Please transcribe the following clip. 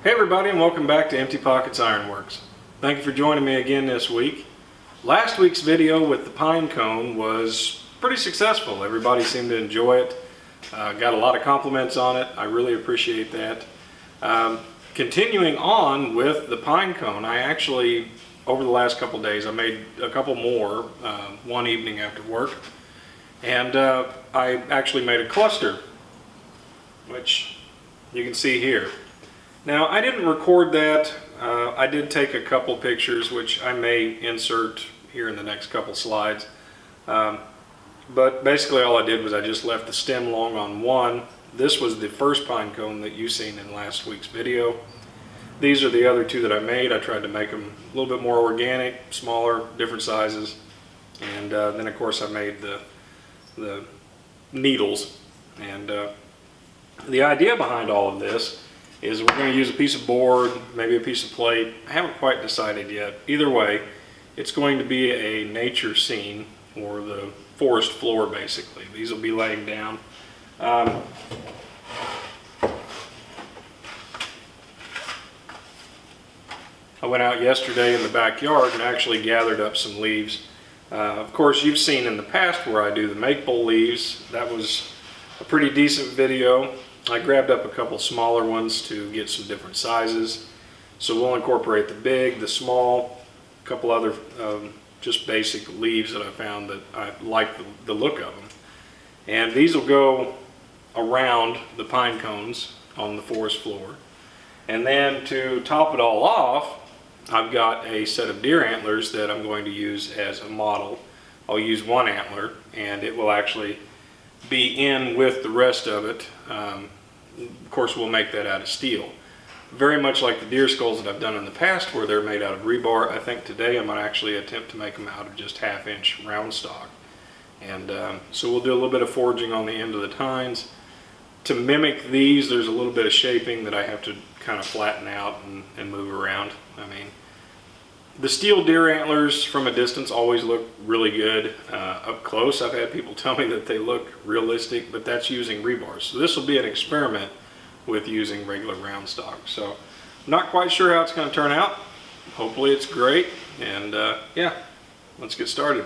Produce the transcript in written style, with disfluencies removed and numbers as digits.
Hey everybody, and welcome back to Empty Pockets Ironworks. Thank you for joining me again this week. Last week's video with the Pinecone was pretty successful. Everybody seemed to enjoy it. Got a lot of compliments on it. I really appreciate that. Continuing on with the Pinecone, I actually, over the last couple days, I made a couple more one evening after work. And I actually made a cluster, which you can see here. Now, I didn't record that. I did take a couple pictures, which I may insert here in the next couple slides. But basically all I did was I just left the stem long on one. This was the first pine cone that you've seen in last week's video. These are the other two that I made. I tried to make them a little bit more organic, smaller, different sizes. And then of course I made the needles. And the idea behind all of this is we're going to use a piece of board, maybe a piece of plate. I haven't quite decided yet. Either way, it's going to be a nature scene, or the forest floor basically. These will be laying down. I went out yesterday in the backyard and actually gathered up some leaves. Of course, you've seen in the past where I do the maple leaves. That was a pretty decent video. I grabbed up a couple smaller ones to get some different sizes. So we'll incorporate the big, the small, a couple other just basic leaves that I found that I like the look of them. And these will go around the pine cones on the forest floor. And then to top it all off, I've got a set of deer antlers that I'm going to use as a model. I'll use one antler and it will actually be in with the rest of it. Of course, we'll make that out of steel. Very much like the deer skulls that I've done in the past where they're made out of rebar. I think today I'm going to actually attempt to make them out of just 1/2-inch round stock. And so we'll do a little bit of forging on the end of the tines. To mimic these, there's a little bit of shaping that I have to kind of flatten out and move around. I mean, the steel deer antlers from a distance always look really good. Up close, I've had people tell me that they look realistic, but that's using rebar. So this will be an experiment with using regular round stock. So I'm not quite sure how it's going to turn out. Hopefully it's great. And yeah, let's get started.